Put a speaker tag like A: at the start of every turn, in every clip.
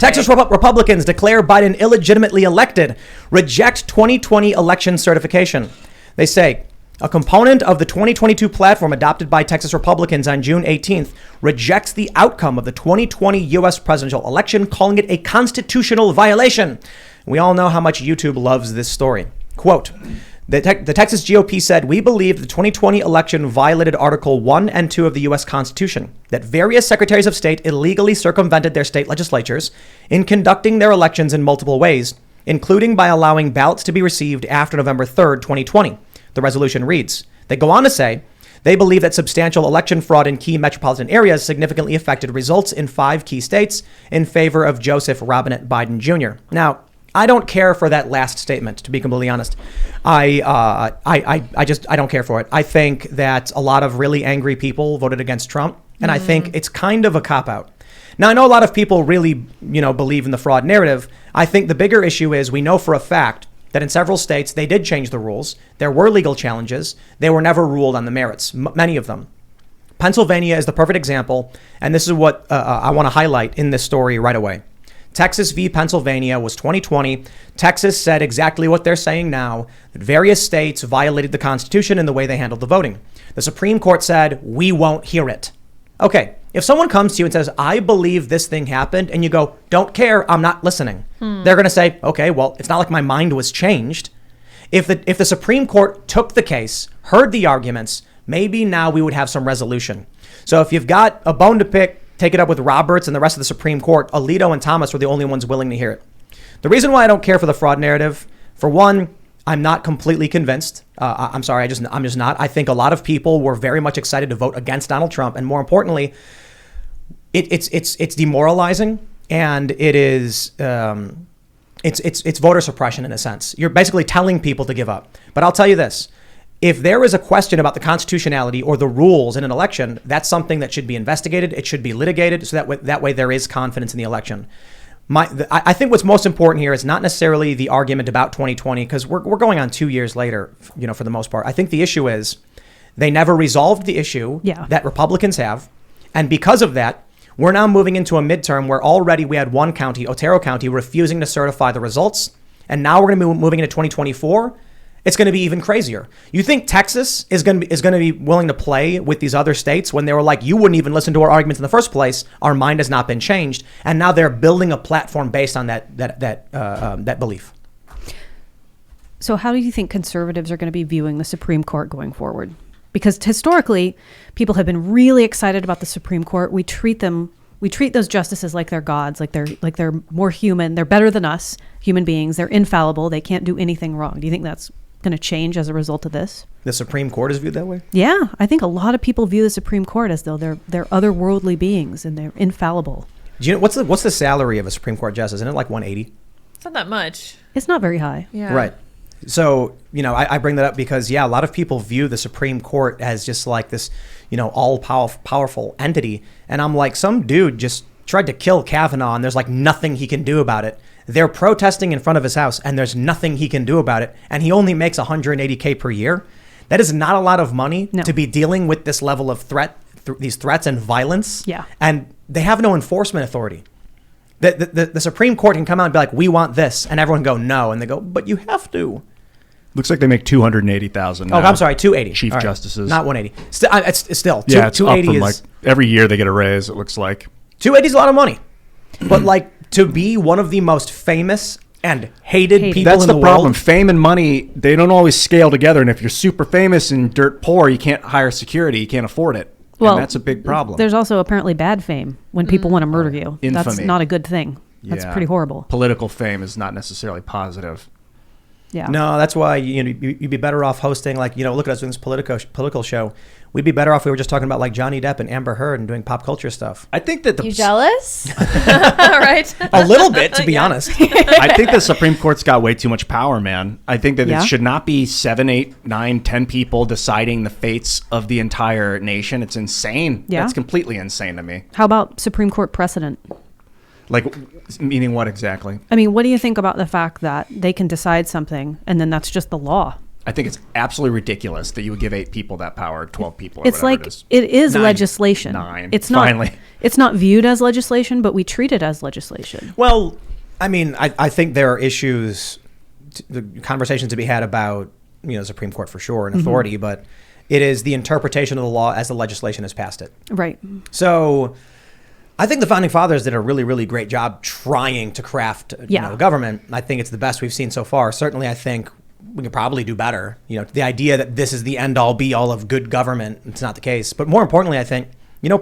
A: Texas Republicans declare Biden illegitimately elected, reject 2020 election certification. They say a component of the 2022 platform adopted by Texas Republicans on June 18th rejects the outcome of the 2020 U.S. presidential election, calling it a constitutional violation. We all know how much YouTube loves this story. Quote, the Texas GOP said, we believe the 2020 election violated Article 1 and 2 of the U.S. Constitution, that various secretaries of state illegally circumvented their state legislatures in conducting their elections in multiple ways, including by allowing ballots to be received after November 3rd, 2020. The resolution reads. They go on to say, they believe that substantial election fraud in key metropolitan areas significantly affected results in 5 key states in favor of Joseph Robinette Biden Jr. Now, I don't care for that last statement, to be completely honest. I don't care for it. I think that a lot of really angry people voted against Trump, and I think it's kind of a cop-out. Now, I know a lot of people really, believe in the fraud narrative. I think the bigger issue is we know for a fact that in several states, they did change the rules. There were legal challenges. They were never ruled on the merits, many of them. Pennsylvania is the perfect example, and this is what I want to highlight in this story right away. Texas v. Pennsylvania was 2020. Texas said exactly what they're saying now, that various states violated the Constitution in the way they handled the voting. The Supreme Court said, we won't hear it. Okay, if someone comes to you and says, I believe this thing happened, and you go, don't care, I'm not listening. They're going to say, okay, well, it's not like my mind was changed. If the Supreme Court took the case, heard the arguments, maybe now we would have some resolution. So if you've got a bone to pick, take it up with Roberts and the rest of the Supreme Court. Alito and Thomas were the only ones willing to hear it. The reason why I don't care for the fraud narrative, for one, I'm not completely convinced. I'm sorry, I'm just not. I think a lot of people were very much excited to vote against Donald Trump, and more importantly, it's demoralizing, and it is it's voter suppression in a sense. You're basically telling people to give up. But I'll tell you this. If there is a question about the constitutionality or the rules in an election, that's something that should be investigated. It should be litigated so that way there is confidence in the election. I think what's most important here is not necessarily the argument about 2020, because we're going on 2 years later, for the most part. I think the issue is they never resolved the issue that Republicans have. And because of that, we're now moving into a midterm where already we had one county, Otero County, refusing to certify the results. And now we're going to be moving into 2024. It's going to be even crazier. You think Texas is going to be willing to play with these other states when they were like, you wouldn't even listen to our arguments in the first place. Our mind has not been changed. And now they're building a platform based on that belief.
B: So how do you think conservatives are going to be viewing the Supreme Court going forward? Because historically, people have been really excited about the Supreme Court. We treat those justices like they're gods, like they're more human. They're better than us, human beings. They're infallible. They can't do anything wrong. Do you think that's going to change as a result of this?
A: The Supreme Court is viewed that way?
B: Yeah, I think a lot of people view the Supreme Court as though they're otherworldly beings and they're infallible.
A: Do you know what's the salary of a Supreme Court justice? Isn't it like 180?
C: It's not that much.
B: It's not very high.
C: Yeah.
A: Right. So, I bring that up because, a lot of people view the Supreme Court as just like this, all powerful entity. And I'm like, some dude just tried to kill Kavanaugh and there's like nothing he can do about it. They're protesting in front of his house and there's nothing he can do about it. And he only makes $180K per year. That is not a lot of money to be dealing with this level of these threats and violence.
B: Yeah.
A: And they have no enforcement authority. The Supreme Court can come out and be like, we want this. And everyone can go, no. And they go, but you have to.
D: Looks like they make $280,000.
A: Oh, I'm sorry, 280.
D: Chief justices,
A: not 180. It's still
D: it's
A: 280
D: up from
A: is
D: every year they get a raise. It looks like
A: 280 is a lot of money, but to be one of the most famous and hated people
D: that's
A: in the
D: the problem.
A: world.
D: Fame and money, they don't always scale together. And if you're super famous and dirt poor, you can't hire security. You can't afford it. Well, and that's a big problem.
B: There's also apparently bad fame when people want to murder you.
D: Infamy.
B: That's not a good thing. That's pretty horrible.
D: Political fame is not necessarily positive.
B: Yeah.
A: No, that's why you'd be better off hosting look at us doing this political show. We'd be better off if we were just talking about like Johnny Depp and Amber Heard and doing pop culture stuff.
D: I think that
C: You jealous? All right.
A: A little bit, to be honest.
D: I think the Supreme Court's got way too much power, man. I think that it should not be 7, 8, 9, 10 people deciding the fates of the entire nation. It's insane.
B: Yeah.
D: That's completely insane to me.
B: How about Supreme Court precedent?
D: Like, meaning what exactly?
B: I mean, what do you think about the fact that they can decide something and then that's just the law?
D: I think it's absolutely ridiculous that you would give 8 people that power, 12 people.
B: It's like it is
D: 9,
B: legislation.
D: 9.
B: It's not.
D: Finally.
B: It's not viewed as legislation, but we treat it as legislation.
A: Well, I mean, I think there are issues, the conversations to be had about, Supreme Court for sure and authority, but it is the interpretation of the law as the legislation has passed it.
B: Right.
A: So I think the Founding Fathers did a really, really great job trying to craft government. I think it's the best we've seen so far. Certainly, I think we could probably do better. The idea that this is the end-all, be-all of good government, it's not the case. But more importantly, I think,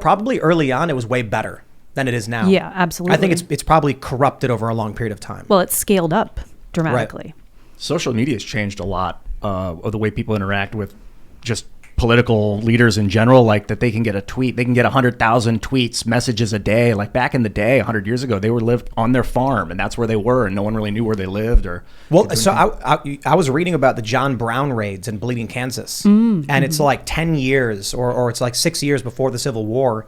A: probably early on, it was way better than it is now.
B: Yeah, absolutely.
A: I think it's probably corrupted over a long period of time.
B: Well, it's scaled up dramatically.
A: Right.
D: Social media has changed a lot of the way people interact with just political leaders in general, like that they can get a tweet. They can get 100,000 tweets, messages a day. Like back in the day, 100 years ago, they were lived on their farm and that's where they were and no one really knew where they lived.
A: I was reading about the John Brown raids in Bleeding, Kansas. And it's like 10 years or it's like 6 years before the Civil War.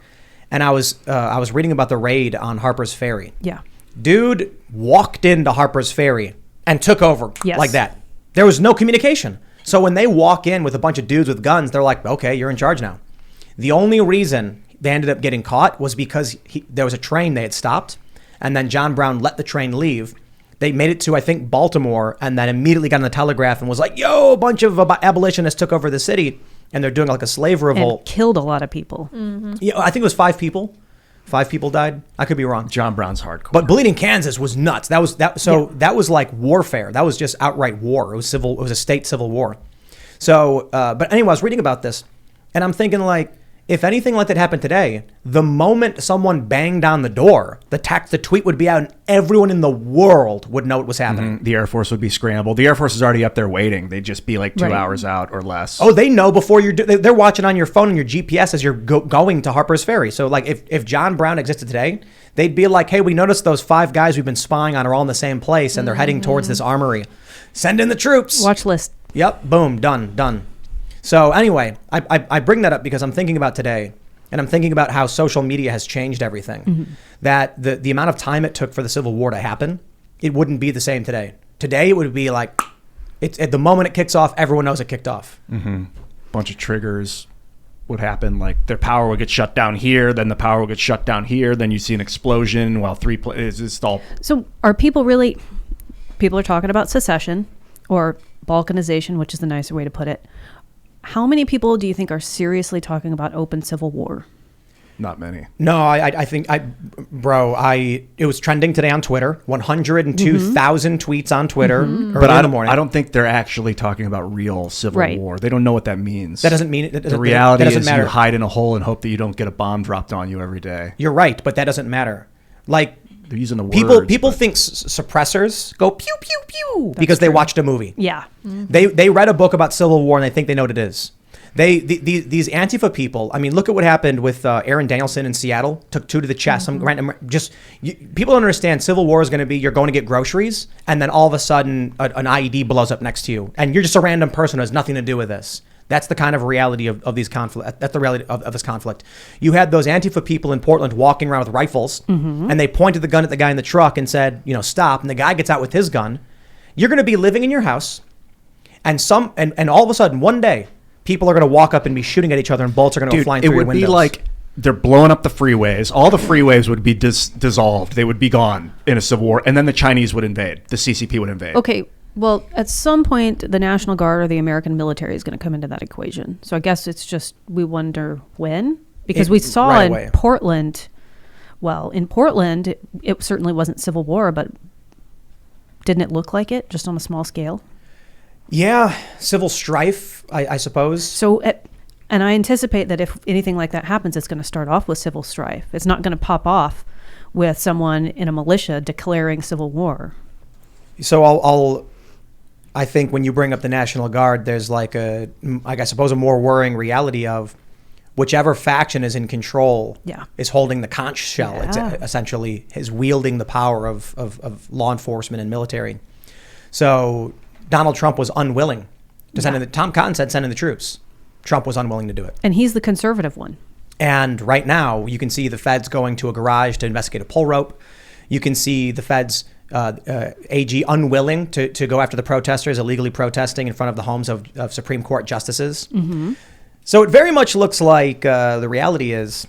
A: And I was reading about the raid on Harper's Ferry.
B: Yeah.
A: Dude walked into Harper's Ferry and took over like that. There was no communication. So when they walk in with a bunch of dudes with guns, they're like, okay, you're in charge now. The only reason they ended up getting caught was because there was a train they had stopped, and then John Brown let the train leave. They made it to, I think, Baltimore, and then immediately got on the telegraph and was like, yo, a bunch of abolitionists took over the city, and they're doing like a slave revolt.
B: And killed a lot of people.
A: Mm-hmm. Yeah, I think it was 5 people. 5 people died. I could be wrong.
D: John Brown's hardcore.
A: But Bleeding, Kansas was nuts. That was like warfare. That was just outright war. It was civil. It was a state civil war. So, but anyway, I was reading about this, and I'm thinking like, if anything like that happened today, the moment someone banged on the door, the tweet would be out, and everyone in the world would know what was happening.
D: The Air Force would be scrambled. The Air Force is already up there waiting. They'd just be like 2 hours out or less.
A: Oh, they know before they're watching on your phone and your GPS as you're going to Harper's Ferry. So like if John Brown existed today, they'd be like, hey, we noticed those 5 guys we've been spying on are all in the same place and they're heading towards this armory. Send in the troops.
B: Watch list.
A: Yep. Boom. Done. So anyway, I bring that up because I'm thinking about today, and I'm thinking about how social media has changed everything. Mm-hmm. That the amount of time it took for the Civil War to happen, it wouldn't be the same today. Today it would be like, it's at the moment it kicks off, everyone knows it kicked off.
D: Mm-hmm. Bunch of triggers would happen, like their power would get shut down here, then the power would get shut down here, then you see an explosion while it's all.
B: So are people are talking about secession or balkanization, which is the nicer way to put it. How many people do you think are seriously talking about open civil war?
D: Not many.
A: No, I think it was trending today on Twitter. 102,000 tweets on Twitter early in the morning.
D: I don't think they're actually talking about real civil war. They don't know what that means.
A: That doesn't mean it.
D: The reality is you hide in a hole and hope that you don't get a bomb dropped on you every day.
A: You're right, but that doesn't matter. Like,
D: they're using the words.
A: People think suppressors go pew pew pew because they watched a movie.
B: Yeah,
A: they read a book about Civil War and they think they know what it is. These Antifa people. I mean, look at what happened with Aaron Danielson in Seattle. Took 2 to the chest. Some random. People don't understand. Civil War is going to be you're going to get groceries and then all of a sudden an IED blows up next to you and you're just a random person who has nothing to do with this. That's the kind of reality of these conflict. That's the reality of this conflict. You had those Antifa people in Portland walking around with rifles, and they pointed the gun at the guy in the truck and said, stop. And the guy gets out with his gun. You're going to be living in your house, and all of a sudden, one day, people are going to walk up and be shooting at each other, and bullets are going to go flying through your windows.
D: It would be like they're blowing up the freeways. All the freeways would be dissolved. They would be gone in a civil war, and then the Chinese would invade. The CCP would invade.
B: Okay. Well, at some point, the National Guard or the American military is going to come into that equation. So I guess it's just we wonder when. Because we saw right in Portland, it certainly wasn't civil war, but didn't it look like it, just on a small scale?
A: Yeah, civil strife, I suppose.
B: So, and I anticipate that if anything like that happens, it's going to start off with civil strife. It's not going to pop off with someone in a militia declaring civil war.
A: So I think when you bring up the National Guard, there's like I suppose a more worrying reality of whichever faction is in control is holding the conch shell. Yeah. It's essentially is wielding the power of law enforcement and military. So Donald Trump was unwilling to send in Tom Cotton said send in the troops. Trump was unwilling to do it.
B: And he's the conservative one.
A: And right now you can see the feds going to a garage to investigate a pull rope. You can see the feds AG unwilling to go after the protesters illegally protesting in front of the homes of Supreme Court justices. Mm-hmm. So it very much looks like the reality is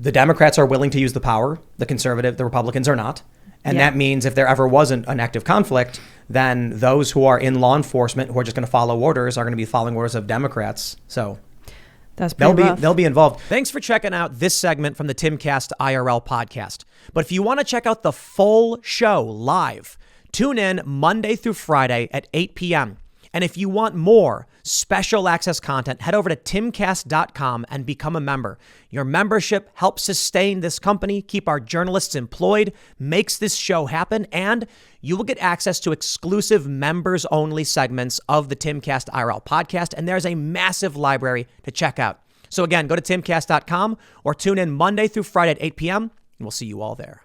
A: the Democrats are willing to use the power, the Republicans are not. And
B: Yeah.
A: that means if there ever wasn't an active conflict, then those who are in law enforcement who are just going to follow orders are going to be following orders of Democrats. So
B: That's pretty rough.
A: they'll be involved. Thanks for checking out this segment from the Timcast IRL podcast. But if you want to check out the full show live, tune in Monday through Friday at 8 p.m. And if you want more special access content, head over to timcast.com and become a member. Your membership helps sustain this company, keep our journalists employed, makes this show happen, and you will get access to exclusive members-only segments of the Timcast IRL podcast, and there's a massive library to check out. So again, go to timcast.com or tune in Monday through Friday at 8 p.m., and we'll see you all there.